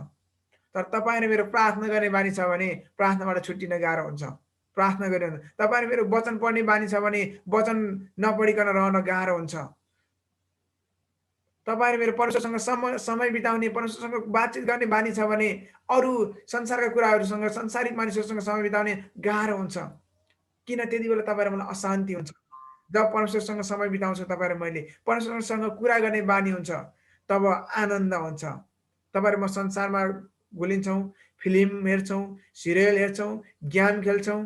तर तपाईँ र मेरो प्रार्थना गर्ने बानी छ भने प्रार्थनाबाट छुट्टिन गाह्रो हुन्छ। प्रार्थना गरेर तपाईँ र मेरो वचन पढ्ने बानी छ भने वचन नपढिकन रहन गाह्रो हुन्छ। तपाईँ र मेरो परमेश्वरसँग समय बिताउने, परमेश्वरसँग बातचित गर्ने बानी छ भने अरू संसारका कुराहरूसँग, संसारिक मानिसहरूसँग समय बिताउने गाह्रो हुन्छ। किन? त्यति बेला तपाईँ र मलाई अशान्ति हुन्छ। जब परमेश्वरसँग समय बिताउँछ तपाईँ र मैले, परमेश्वरसँग कुरा गर्ने बानी हुन्छ, तब आनन्द हुन्छ। तपाईँ र म संसारमा घुलिन्छौँ, फिल्म हेर्छौँ, सिरियल हेर्छौँ, गेम खेल्छौँ,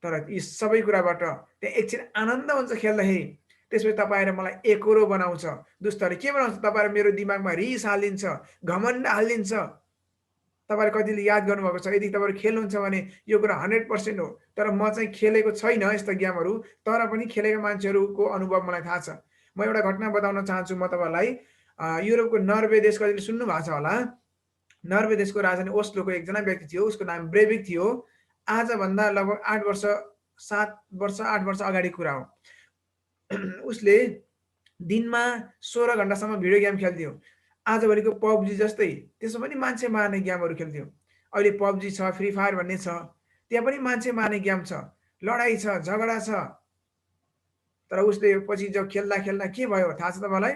तर यी सबै कुराबाट त्यहाँ एकछिन आनन्द हुन्छ खेल्दाखेरि। त्यसपछि तपाईँ र मलाई एकोरो बनाउँछ। दुष्टले के बनाउँछ? तपाईँ र मेरो दिमागमा रिस हालिदिन्छ, घमण्ड हालिदिन्छ। तपाईँले कतिले याद गर्नुभएको छ, यदि तपाईँहरू खेल्नुहुन्छ भने यो कुरा 100% हो। तर म चाहिँ खेलेको छैन यस्ता गेमहरू, तर पनि खेलेका मान्छेहरूको अनुभव मलाई थाहा छ। म एउटा घटना बताउन चाहन्छु म तपाईँलाई। युरोपको नर्वे देश कतिले सुन्नु भएको छ होला। नर्वे देशको राजधानी ओस्लोको एकजना व्यक्ति थियो, उसको नाम ब्रेभिक थियो। आजभन्दा लगभग 8 वर्ष 8 वर्ष अगाडि कुरा हो। उसले दिनमा 16 घण्टासम्म भिडियो गेम खेल्थ्यो। आजभरिको पब्जी जस्तै, त्यसमा पनि मान्छे मार्ने गेमहरू खेल्थ्यो। अहिले पब्जी छ, फ्री फायर भन्ने छ, त्यहाँ पनि मान्छे मार्ने गेम छ, लडाइँ छ, झगडा छ। तर उसले पछि जब खेल्दा के भयो थाहा छ तपाईँलाई?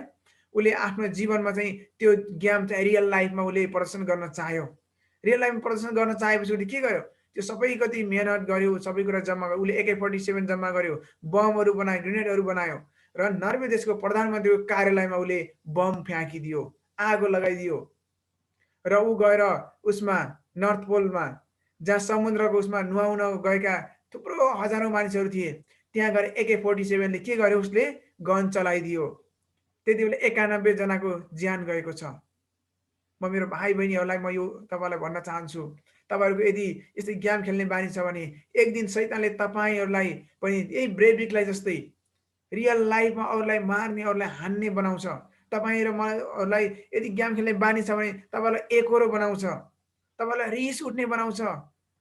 उसले आफ्नो जीवनमा चाहिँ त्यो ज्ञान चाहिँ रियल लाइफमा उसले प्रदर्शन गर्न चाह्यो। रियल लाइफमा प्रदर्शन गर्न चाहेपछि उसले के गर्यो, त्यो सबै कति मेहनत गर्यो, सबै कुरा जम्मा गर्यो, उसले AK-47 जम्मा गर्यो, बमहरू बनायो, ग्रेनेडहरू बनायो र नर्वे देशको प्रधानमन्त्रीको कार्यालयमा उसले बम फ्याँकिदियो, आगो लगाइदियो र ऊ गएर उसमा नर्थ पोलमा जहाँ समुद्रको उसमा नुहाउन गएका थुप्रो हजारौँ मानिसहरू थिए, त्यहाँ गएर AK-47ले के गर्यो, उसले गन चलाइदियो। त्यति बेला 91 जनाको ज्यान गएको छ। म मेरो भाइ बहिनीहरूलाई म यो तपाईँलाई भन्न चाहन्छु, तपाईँहरूको यदि यस्तै गेम खेल्ने बानी छ भने एक दिन शैतानले तपाईँहरूलाई पनि यही ब्रेभिकलाई जस्तै रियल लाइफमा अरूलाई मार्ने, अरूलाई हान्ने बनाउँछ। तपाईँ र मलाई यदि गेम खेल्ने बानी छ भने तपाईँलाई एकोरो बनाउँछ, तपाईँलाई रिस उठ्ने बनाउँछ,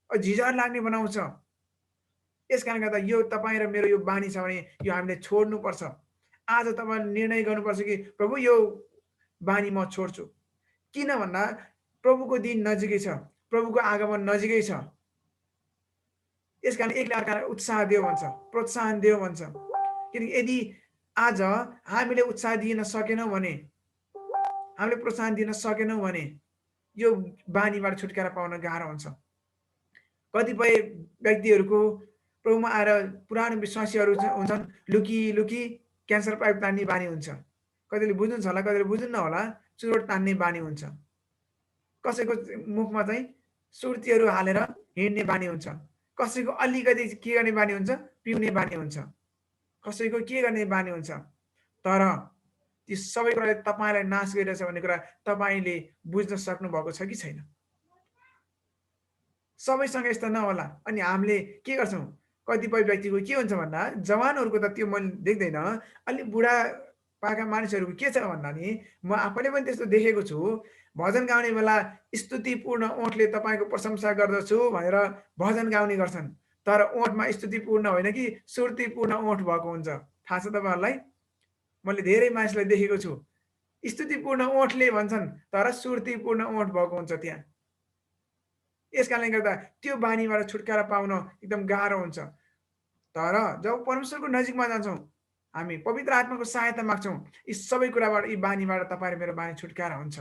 झिझर लाग्ने बनाउँछ। यस कारणले गर्दा यो तपाईँ र मेरो यो बानी छ भने यो हामीले छोड्नुपर्छ। आज तपाईँले निर्णय गर्नुपर्छ कि प्रभु यो बानी म छोड्छु। किन भन्दा प्रभुको दिन नजिकै छ, प्रभुको आगमन नजिकै छ। यस कारण एकले अर्कालाई उत्साह दियो भन्छ, प्रोत्साहन दियो भन्छ। किनकि यदि आज हामीले उत्साह दिन सकेनौँ भने, हामीले प्रोत्साहन दिन सकेनौँ भने यो बानीबाट छुटकारा पाउन गाह्रो हुन्छ। कतिपय व्यक्तिहरूको प्रभुमा आएर पुरानो विश्वासीहरू हुन्छन्, लुकी लुकी क्यान्सर पाइप तान्ने बानी हुन्छ। कतिले बुझ्नुहुन्छ होला, कतिले बुझ्नुहुन्न होला, चुरोट तान्ने बानी हुन्छ। कसैको मुखमा चाहिँ सुर्तीहरू हालेर हिँड्ने बानी हुन्छ। कसैको अलिकति के गर्ने बानी हुन्छ, पिउने बानी हुन्छ। कसैको के गर्ने बानी हुन्छ। तर ती सबै कुराले तपाईँलाई नाश गरिरहेछ भन्ने कुरा तपाईँले बुझ्न सक्नु भएको छ कि छैन? सबैसँग यस्तो नहोला। अनि हामीले के गर्छौँ, कतिपय व्यक्तिको के हुन्छ भन्दा जवानहरूको त त्यो मैले देख्दैन, अलि बुढा पाका मानिसहरूको के छ भन्दा नि म आफैले पनि त्यस्तो देखेको छु। भजन गाउने बेला स्तुतिपूर्ण ओठले तपाईँको प्रशंसा गर्दछु भनेर भजन गाउने गर्छन्, तर ओठमा स्तुतिपूर्ण होइन कि सुर्तीपूर्ण ओठ भएको हुन्छ। थाहा छ तपाईँहरूलाई? मैले धेरै मानिसलाई देखेको छु, स्तुतिपूर्ण ओठले भन्छन् तर सुर्तीपूर्ण ओठ भएको हुन्छ त्यहाँ। यस कारणले गर्दा त्यो बानीबाट छुटकारा पाउन एकदम गाह्रो हुन्छ। तर जब परमेश्वरको नजिकमा जान्छौँ, हामी पवित्र आत्माको सहायता माग्छौँ, यी सबै कुराबाट, यी बानीबाट तपाईँ र मेरो बानी छुटकारा हुन्छ।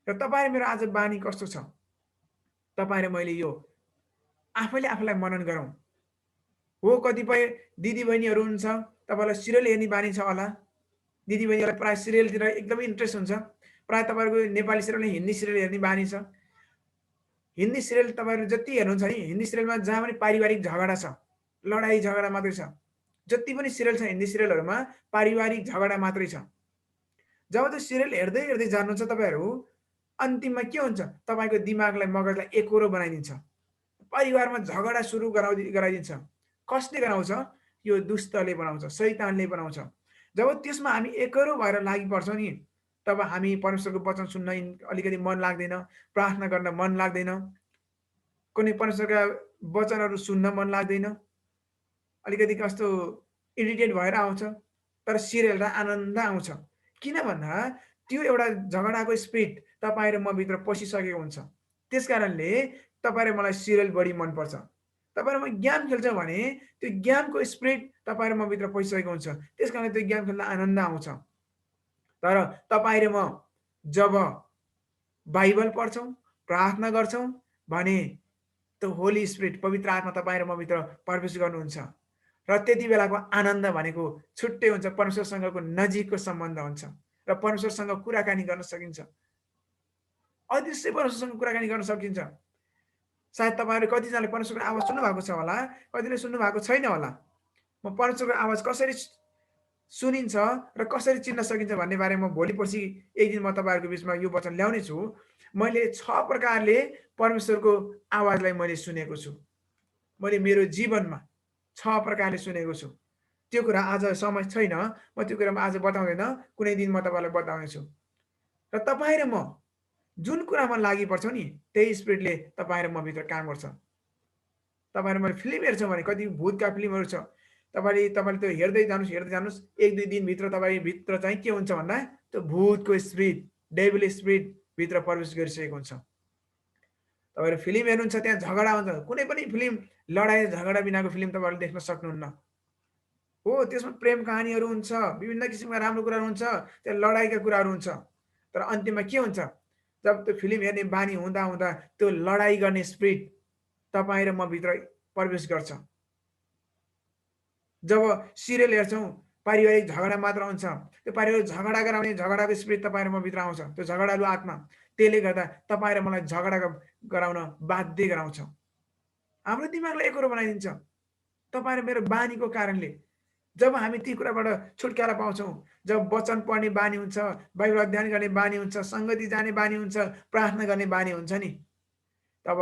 र तपाईँ र मेरो आज बानी कस्तो छ, तपाईँ र मैले यो आफैले आफूलाई मनन गरौँ। हो, कतिपय दिदीबहिनीहरू हुन्छ, तपाईँलाई सिरियल हेर्ने बानी छ होला। दिदीबहिनीहरूलाई प्रायः सिरियलतिर एकदमै इन्ट्रेस्ट हुन्छ। प्रायः तपाईँहरूको नेपाली सिरियल, हिन्दी सिरियल हेर्ने बानी छ। हिन्दी सिरियल तपाईँहरू जति हेर्नुहुन्छ नि, हिन्दी सिरियलमा जहाँ पनि पारिवारिक झगडा छ, लडाइँ झगडा मात्रै छ। जति पनि सिरियल छ हिन्दी सिरियलहरूमा पारिवारिक झगडा मात्रै छ। जब त्यो सिरियल हेर्दै हेर्दै जानुहुन्छ तपाईँहरू, अन्तिममा के हुन्छ, तपाईँको दिमागलाई, मगजलाई एकोरो बनाइदिन्छ। परिवारमा झगडा सुरु गराइदिन्छ। कसले गराउँछ? यो दुष्टले बनाउँछ, शैतानले बनाउँछ। जब त्यसमा हामी एकोरो भएर लागि पर्छौँ नि, तब हामी परमेश्वरको वचन सुन्न अलिकति मन लाग्दैन, प्रार्थना गर्न मन लाग्दैन, कुनै परमेश्वरका वचनहरू सुन्न मन लाग्दैन, अलिकति कस्तो इरिटेट भएर आउँछ। तर सिरियल र आनन्द आउँछ। किन भन्दा त्यो एउटा झगडाको स्पिरिट तपाईँ र म भित्र पसिसकेको हुन्छ। त्यस कारणले तपाईँ र मलाई सिरियल बढी मनपर्छ। तपाईँ र म गेम खेल्छौँ भने त्यो गेमको स्पिरिट तपाईँ र म भित्र पसिसकेको हुन्छ। त्यस कारणले त्यो गेम खेल्दा आनन्द आउँछ। तर तपाईँ र म जब बाइबल पढ्छौँ, प्रार्थना गर्छौँ भने त्यो होली स्पिरिट, पवित्र आत्मा तपाईँ र म भित्र प्रवेश गर्नुहुन्छ। र त्यति बेलाको आनन्द भनेको छुट्टै हुन्छ। परमेश्वरसँगको नजिकको सम्बन्ध हुन्छ र परमेश्वरसँग कुराकानी गर्न सकिन्छ। अदृश्य परमेश्वरसँग कुराकानी गर्न सकिन्छ। सायद तपाईँहरू कतिजनाले परमेश्वरको आवाज सुन्नु भएको छ होला, कतिले सुन्नु भएको छैन होला। म परमेश्वरको आवाज कसरी सुनिन्छ र कसरी चिन्न सकिन्छ भन्ने बारेमा भोलि पर्सि एक दिन म तपाईँहरूको बिचमा यो वचन ल्याउने छु। मैले 6 प्रकारले परमेश्वरको आवाजलाई मैले सुनेको छु। मैले मेरो जीवनमा 6 प्रकारले सुनेको छु। त्यो कुरा आज समय छैन, म त्यो कुरामा आज बताउँदैन, कुनै दिन म तपाईँलाई बताउनेछु। र तपाईँ र म जुन कुरामा लागि पर्छौँ नि, त्यही स्पिरिटले तपाईँ र म भित्र काम गर्छ। तपाईँ र मैले फिल्म हेर्छौँ भने कति भूतका फिल्महरू छ, तपाईँले त्यो हेर्दै जानुहोस्, 1-2 दिनभित्र तपाईँ भित्र चाहिँ के हुन्छ भन्दा त्यो भूतको स्पिरिट, डेभिल स्पिरिट भित्र प्रवेश गरिसकेको हुन्छ। तपाईँहरू फिल्म हेर्नुहुन्छ, त्यहाँ झगडा हुन्छ। कुनै पनि फिल्म लडाइँ झगडा बिनाको फिल्म तपाईँहरूले देख्न सक्नुहुन्न। हो, त्यसमा प्रेम कहानीहरू हुन्छ, विभिन्न किसिमका राम्रो कुराहरू हुन्छ, त्यहाँ लडाइँका कुराहरू हुन्छ। तर अन्त्यमा के हुन्छ? जब त्यो फिल्म हेर्ने बानी हुँदा हुँदा त्यो लडाइँ गर्ने स्पिरिट तपाईँ र म भित्र प्रवेश गर्छ। जब सिरियल हेर्छौँ, पारिवारिक झगडा मात्र हुन्छ, त्यो पारिवारिक झगडा गराउने झगडाको स्पिरिट तपाईँ र म भित्र आउँछ। त्यो झगडालु आत्मा, त्यसले गर्दा तपाईँ र मलाई झगडा गराउन बाध्य गराउँछ। हाम्रो दिमागलाई एकोरो बनाइदिन्छ तपाईँ र मेरो बानीको कारणले। जब हामी ती कुराबाट छुटकारा पाउँछौँ, जब वचन पढ्ने बानी हुन्छ, बाइबल अध्ययन गर्ने बानी हुन्छ, सङ्गति जाने बानी हुन्छ, प्रार्थना गर्ने बानी हुन्छ नि, तब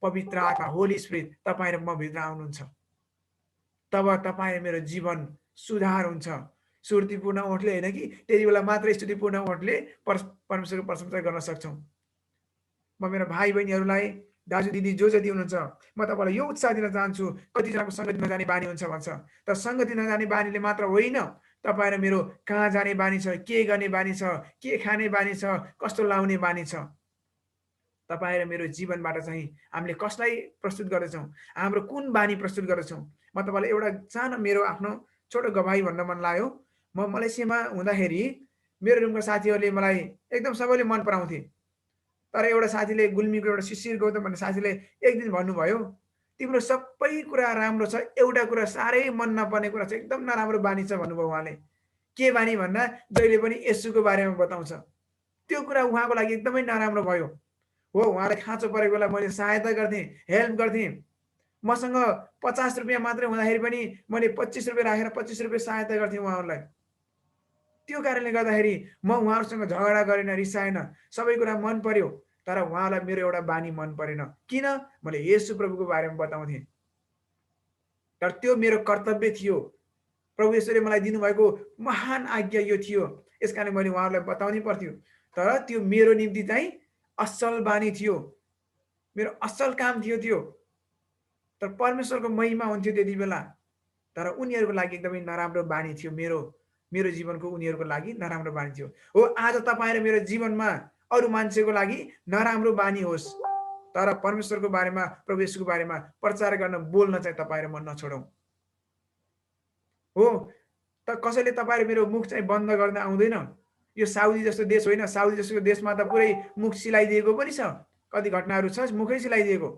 पवित्र आत्मा होली स्पिरिट तपाईँ र म भित्र आउनुहुन्छ। तब तपाईँ र मेरो जीवन सुधार हुन्छ। स्तुतिपूर्ण ओठले होइन कि त्यति बेला मात्रै स्तुतिपूर्ण ओठले परमेश्वरको प्रशंसा गर्न सक्छौँ। म मेरो भाइ बहिनीहरूलाई, दाजु दिदी जो जति हुनुहुन्छ, म तपाईँलाई यो उत्साह दिन चाहन्छु, कतिजनाको सङ्गति नजाने बानी हुन्छ भन्छ, तर सङ्गति नजाने बानीले मात्र होइन, तपाईँ र मेरो कहाँ जाने बानी छ, के गर्ने बानी छ, के खाने बानी छ, कस्तो लाउने बानी छ। तपाईँ र मेरो जीवनबाट चाहिँ हामीले कसलाई प्रस्तुत गर्दैछौँ, हाम्रो कुन बानी प्रस्तुत गर्दैछौँ। म तपाईँलाई एउटा सानो मेरो आफ्नो छोटो गवाही भन्न मन लाग्यो। म मलेसियामा हुँदाखेरि मेरो रुमका साथीहरूले मलाई एकदम सबैले मन पराउँथे। तर एउटा साथीले, गुल्मीको एउटा शिशिर गौतम भन्ने साथीले एक दिन भन्नुभयो, तिम्रो सबै कुरा राम्रो छ, एउटा कुरा साह्रै मन नपर्ने कुरा छ, एकदम नराम्रो बानी छ भन्नुभयो उहाँले। के बानी भन्दा जहिले पनि येशूको बारेमा बताउँछ। त्यो कुरा उहाँको लागि एकदमै नराम्रो भयो। हो, उहाँलाई खाँचो परेको बेला मैले सहायता गर्थेँ, हेल्प गर्थेँ। मसँग 50 रुपियाँ मात्रै हुँदाखेरि पनि मैले 25 रुपियाँ राखेर 25 रुपियाँ सहायता गर्थेँ उहाँहरूलाई। त्यो कारणले गर्दाखेरि म उहाँहरूसँग झगडा गरेन, रिसाएन, सबै कुरा मन पर्यो। तर उहाँलाई मेरो एउटा बानी मन परेन। किन? मैले येशू प्रभुको बारेमा बताउँथेँ। तर त्यो मेरो कर्तव्य थियो। प्रभु येशूले मलाई दिनुभएको महान आज्ञा यो थियो, यस कारण मैले उहाँहरूलाई बताउनै पर्थ्यो। तर त्यो मेरो निम्ति चाहिँ असल बानी थियो, मेरो असल काम थियो त्यो। तर परमेश्वरको महिमा हुन्थ्यो त्यति बेला। तर उनीहरूको लागि एकदमै नराम्रो बानी थियो। मेरो जीवनको उनीहरूको लागि नराम्रो बानी थियो। हो, आज तपाईँ र मेरो जीवनमा अरू मान्छेको लागि नराम्रो बानी होस्, तर परमेश्वरको बारेमा, प्रभु येशूको बारेमा प्रचार गर्न, बोल्न चाहिँ तपाईँ र म नछोडौँ। हो, त कसैले तपाईँ र मेरो मुख चाहिँ बन्द गर्न आउँदैन। यो साउदी जस्तो देश होइन। साउदी जस्तो देशमा त पुरै मुख सिलाइदिएको पनि छ। कति घटनाहरू छ मुखै सिलाइदिएको।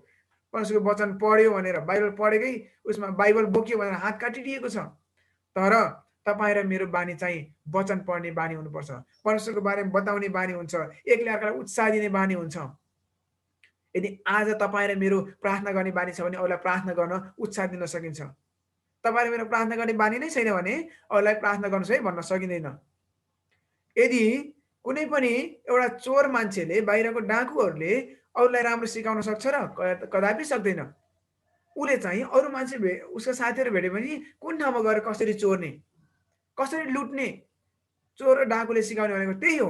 परमेश्वरको वचन पढ्यो भनेर, बाइबल पढेकै उसमा बाइबल बोक्यो भनेर हात काटिदिएको छ। तर तपाईँ र मेरो बानी चाहिँ वचन पढ्ने बानी हुनुपर्छ, परमेश्वरको बारेमा बताउने बानी हुन्छ, एकले अर्कालाई उत्साह दिने बानी हुन्छ। यदि आज तपाईँ र मेरो प्रार्थना गर्ने बानी छ भने अरूलाई प्रार्थना गर्न उत्साह दिन सकिन्छ। तपाईँ र मेरो प्रार्थना गर्ने बानी नै छैन भने अरूलाई प्रार्थना गर्नुहोस् है भन्न सकिँदैन। यदि कुनै पनि एउटा चोर मान्छेले, बाहिरको डाकुहरूले अरूलाई राम्रो सिकाउन सक्छ र? कदापि सक्दैन। उसले चाहिँ अरू मान्छे उसका साथीहरू भेट्यो भने कुन ठाउँमा गएर कसरी चोर्ने, कसरी लुट्ने, चोर र डाकुले सिकाउने भनेको त्यही हो।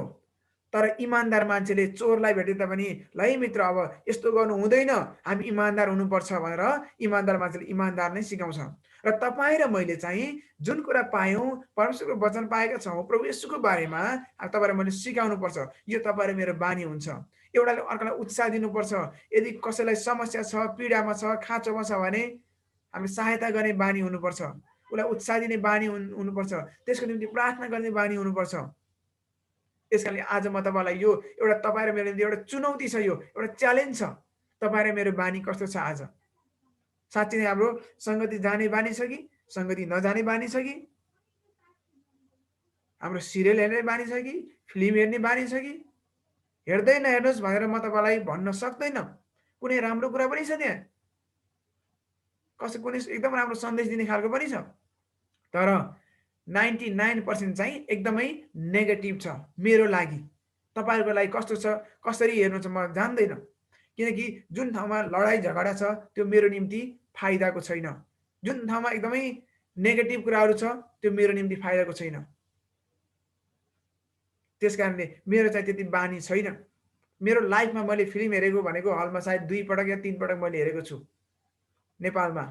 तर इमान्दार मान्छेले चोरलाई भेटे तापनि, ल है मित्र, अब यस्तो गर्नु हुँदैन, हामी इमान्दार हुनुपर्छ भनेर इमान्दार मान्छेले इमान्दार नै सिकाउँछ। र तपाईँ र मैले चाहिँ जुन कुरा पायौँ, परमेश्वरको वचन पाएका छौँ, प्रभु येशूको बारेमा तपाईँ र मैले सिकाउनुपर्छ। यो तपाईँ र मेरो बानी हुन्छ। एउटाले अर्कालाई उत्साह दिनुपर्छ। यदि कसैलाई समस्या छ, पीडामा छ, खाँचोमा छ भने हामी सहायता गर्ने बानी हुनुपर्छ। उसलाई उत्साह दिने बानी हुनुपर्छ। त्यसको निम्ति प्रार्थना गर्ने बानी हुनुपर्छ। त्यस कारणले आज म तपाईँलाई यो एउटा, तपाईँ र मेरो निम्ति एउटा चुनौती छ, यो एउटा च्यालेन्ज छ। तपाईँ र मेरो बानी कस्तो छ आज? साँच्चै नै हाम्रो सङ्गति जाने बानी छ कि सङ्गति नजाने बानी छ कि? हाम्रो सिरियल हेर्ने बानी छ कि फिल्म हेर्ने बानी छ कि? हेर्दै नहेर्नुहोस् भनेर म तपाईँलाई भन्न सक्दैन। कुनै राम्रो कुरा पनि छ त्यहाँ, कुनै एकदम राम्रो सन्देश दिने खालको पनि छ। तर 99% चाहिँ एकदमै नेगेटिभ छ मेरो लागि। तपाईँहरूको लागि कस्तो छ, कसरी हेर्नुहुन्छ म जान्दैन। किनकि जुन ठाउँमा लडाइँ झगडा छ त्यो मेरो निम्ति फाइदाको छैन। जुन ठाउँमा एकदमै नेगेटिभ कुराहरू छ त्यो मेरो निम्ति फाइदाको छैन। त्यस कारणले मेरो चाहिँ त्यति बानी छैन। मेरो लाइफमा मैले फिल्म हेरेको भनेको हलमा सायद 2 पटक या 3 पटक मैले हेरेको छु नेपालमा।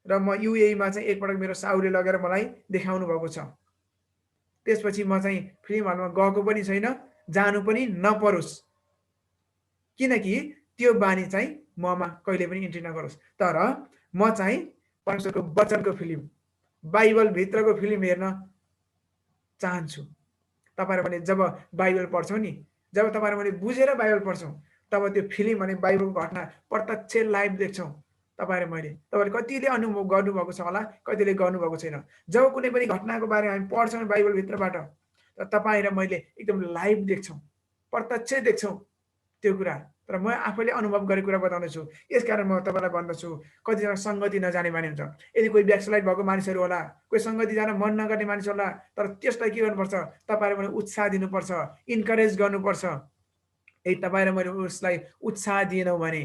र म युएईमा चाहिँ 1 पटक मेरो साउले लगेर मलाई देखाउनु भएको छ। त्यसपछि म चाहिँ फिल्म हलमा गएको पनि छैन, जानु पनि नपरोस्, किनकि त्यो बानी चाहिँ ममा कहिले पनि इन्ट्री नगरोस्। तर म चाहिँ परमेश्वरको वचनको फिल्म, बाइबल भित्रको फिल्म हेर्न चाहन्छु। तपाईहरु भने जब बाइबल पढ्छौं नि, जब तपाईहरु भने बुझेर बाइबल पढ्छौं, तब त्यो फिल्म भने बाइबलको घटना प्रत्यक्ष लाइभ देख्छौं। तपाईहरुले कतिले अनुभव गर्नुभएको छ होला, कतिले गर्नुभएको छैन। जब कुनै पनि घटनाको बारेमा हामी पढ्छौं बाइबल भित्रबाट, त तपाई र मैले एकदम लाइभ देख्छौं, प्रत्यक्ष देख्छौं त्यो कुरा। तर म आफैले अनुभव गरेको कुरा बताउँदैछु। यसकारण म तपाईलाई भन्दछु, कतिजना संगति नजाने मानिस हुन्छ। यदि कोही ब्याकस्लाइड भएको मानिसहरू होला, कोही संगति जान मन नगर्ने मानिस होला, तर त्यसलाई के गर्नुपर्छ? तपाईहरुले मलाई उत्साह दिनुपर्छ, इन्करेज गर्नुपर्छ। यदि तपाई र मैले उसलाई उत्साह दिएनौं भने,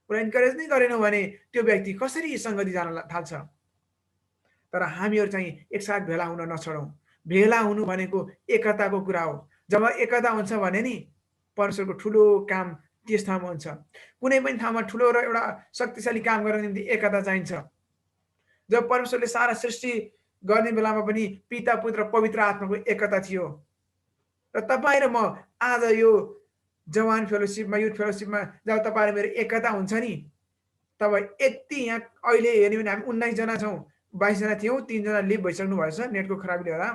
उसलाई इन्करेज नै गरेनौं भने त्यो व्यक्ति कसरी संगति जान थाल्छ? तर हामीहरु चाहिँ एकसाथ भेला हुन नछडौं। भेला हुनु भनेको एकताको कुरा हो। जब एकता हुन्छ भने नि परमेश्वरको ठुलो काम त्यस ठाउँमा हुन्छ। कुनै पनि ठाउँमा ठुलो र एउटा शक्तिशाली काम गर्न निम्ति एकता चाहिन्छ। जब परमेश्वरले सारा सृष्टि गर्ने बेलामा पनि पिता, पुत्र, पवित्र आत्माको एकता थियो। र तपाई र म आज यो जवान फेलोशिपमा, युथ फेलोशिपमा जब तपाई र मेरो एकता हुन्छ नि, तब यति यहाँ अहिले हेर्ने भने हामी 19 जना छौं, 22 जना थियौं, 3 जना लिभ भइसक्नु भएछ नेटको खराबीले होला।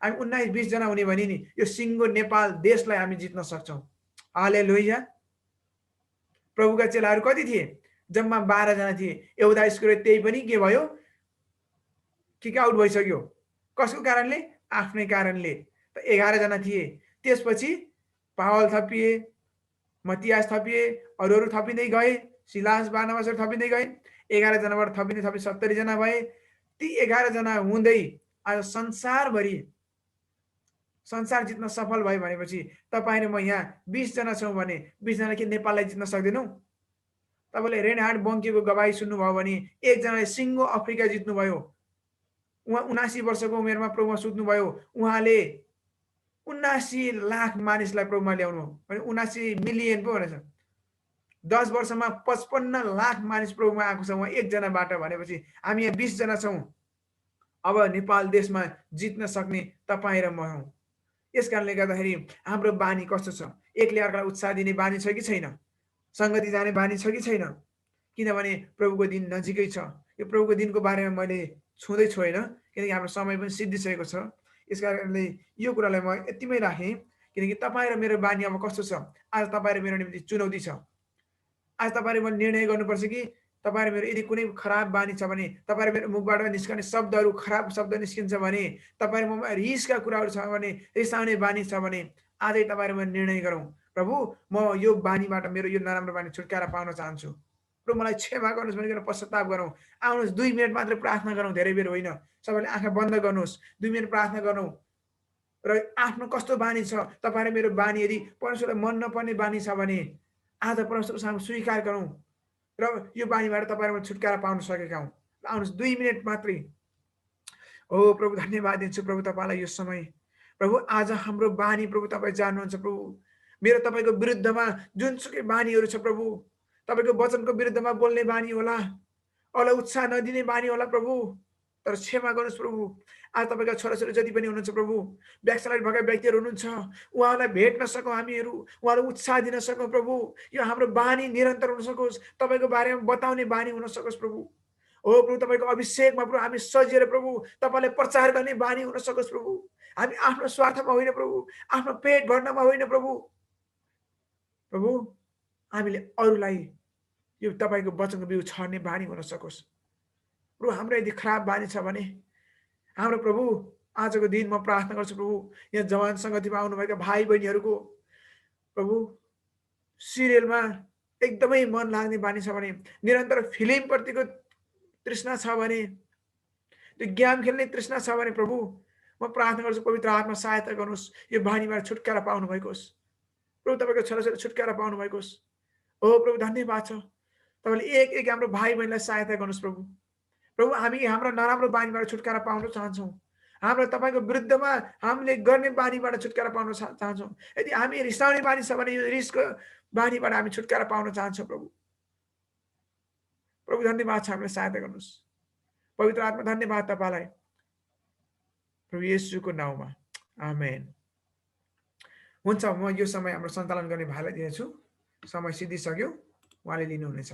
हामी 19-20 जना हुने भने नि यो सिङ्गो नेपाल देशलाई हामी जित्न सक्छौं। हालेलुया। प्रभुका चेलाहरू कति थिए? जम्मा 12 जना थिए। यहुदा इस्करियोत त्यही पनि के भयो? किक आउट भइसक्यो। कसको कारणले? आफ्नै कारणले। त 11 जना थिए। त्यसपछि पावल थपिए, मतियास थपिए, अरूहरू थपिँदै गए, सिलास, बारनबासहरू थपिँदै गए। 11 जनाबाट थपिने 70 जना भए। ती 11 जना हुँदै आज संसार जित्न सफल भयो भनेपछि तपाईँ र म यहाँ 20 जना छौं भने 20 जना के नेपाललाई जित्न सक्दैनौं? तपाईले रेनहार्ड बङ्केको गवाही सुन्नुभयो भने एकजनाले सिङ्गो अफ्रिका जित्नुभयो। उहाँ 79 वर्षको उमेरमा प्रभुमा सुत्नुभयो। उहाँले 79 लाख मानिसलाई प्रभुमा ल्याउनु भने 79 मिलियन पो भनेछ। 10 वर्षमा 55 लाख मानिस प्रभुमा आएको छ उहाँ एकजनाबाट भनेपछि हामी यहाँ 20 जना छौं। अब नेपाल देशमा जित्न सक्ने तपाईँ र म हौं। यसकारणले गर्दाखेरि हाम्रो बानी कस्तो छ? एकले अर्कालाई उत्साह दिने बानी छ कि छैन? संगति जाने बानी छ कि छैन? किनभने प्रभुको दिन नजिकै छ। यो प्रभुको दिनको बारेमा मैले छुँदै छु हैन, किनकि हाम्रो समय पनि सिद्धिसकेको छ। यसकारणले यो कुरालाई म यतिमै राखेँ, किनकि तपाईँ र मेरो बानी अब कस्तो छ? आज तपाईँ र मेरो निम्ति चुनौती छ। आज तपाईँ र मैले निर्णय गर्नुपर्छ कि तपाईँ र मेरो यदि कुनै खराब बानी छ भने, तपाईँ र मेरो मुखबाट निस्कने शब्दहरू खराब शब्द निस्किन्छ भने, तपाईँ र ममा रिसका कुराहरू छ भने, रिसाउने बानी छ भने, आजै तपाईँ र मैले निर्णय गरौँ, प्रभु म यो बानीबाट, मेरो यो नराम्रो बानी छुटकारा पाउन चाहन्छु। प्रभु मलाई क्षमा गर्नुहोस् भनिकन पश्चाताप गरौँ। आउनुहोस् 2 मिनेट मात्र प्रार्थना गरौँ, धेरै बेर होइन। सबैले आँखा बन्द गर्नुहोस्, 2 मिनेट प्रार्थना गरौँ र आफ्नो कस्तो बानी छ, तपाईँ र मेरो बानी यदि परमेश्वरलाई मन नपर्ने बानी छ भने आज परमेश्वर सामु स्वीकार गरौँ र यो बानीबाट तपाईँ र म छुटकारा पाउन सकेका हौं। आउनुहोस् 2 मिनेट मात्रै। ओ प्रभु धन्यवाद दिन्छु प्रभु तपाईलाई यो समय। प्रभु आज हाम्रो बानी प्रभु तपाईँ जान्नुहुन्छ प्रभु। मेरो तपाईको विरुद्धमा जुनसुकै बानीहरू छ प्रभु, तपाईको वचनको विरुद्धमा बोल्ने बानी होला, अरूलाई उत्साह नदिने बानी होला प्रभु, तर क्षमा गर्नुहोस् प्रभु। आज तपाईका छोराछोरी जति पनि हुनुहुन्छ प्रभु, ब्याकस्लाइड भएका व्यक्तिहरू हुनुहुन्छ, उहाँलाई भेट्न सकौँ हामीहरू, उहाँलाई उत्साह दिन सकौँ प्रभु। यो हाम्रो बानी निरन्तर हुन सकोस्, तपाईको बारेमा बताउने बानी हुन सकोस् प्रभु। ओ प्रभु तपाईको अभिषेकमा प्रभु हामी सजिएर प्रभु तपाईलाई प्रचार गर्ने बानी हुन सकोस् प्रभु। हामी आफ्नो स्वार्थमा होइन प्रभु, आफ्नो पेट भर्नमा होइन प्रभु। प्रभु हामीले अरूलाई यो तपाईको वचनको बिउ छर्ने बानी हुन सकोस् प्रभु। हाम्रो यदि खराब बानी छ भने हाम्रो प्रभु आजको दिन म प्रार्थना गर्छु प्रभु, यहाँ जवान संगतिमा आउनुभएका भाइ बहिनीहरूको प्रभु सिरियलमा एकदमै मन लाग्ने बानी छ भने, निरन्तर फिल्म प्रतिको तृष्णा छ भने, त्यो गेम खेल्ने तृष्णा छ भने प्रभु म प्रार्थना गर्छु पवित्र आत्मा सहायता गर्नुहोस्, यो बानीबाट छुटकारा पाउनु भएको होस् प्रभु। तपाईको छोराछोरी छुटकारा पाउनु भएको होस्। ओ प्रभु धन्यवाद छ, तपाईले एक एक हाम्रो भाइ बहिनीलाई सहायता गर्नुहोस् प्रभु। प्रभु हामी हाम्रो नराम्रो बानीबाट छुटकारा पाउन चाहन्छौँ। हाम्रो तपाईको विरुद्धमा हामीले गर्ने बानीबाट छुटकारा पाउन चाहन्छौँ। यदि हामी रिसाउने बानी छ भने यो रिसको बानीबाट हामी छुटकारा पाउन चाहन्छौँ प्रभु। प्रभु धन्यवाद छ, हामीलाई सहायता गर्नुहोस्। पवित्र आत्मा धन्यवाद तपाईलाई प्रभु येशूको नाउँमा, आमेन। हुन्छ, म यो समय हाम्रो सञ्चालन गर्ने भाइलाई दिनेछु। समय सिद्धिसक्यो, उहाँले लिनुहुनेछ।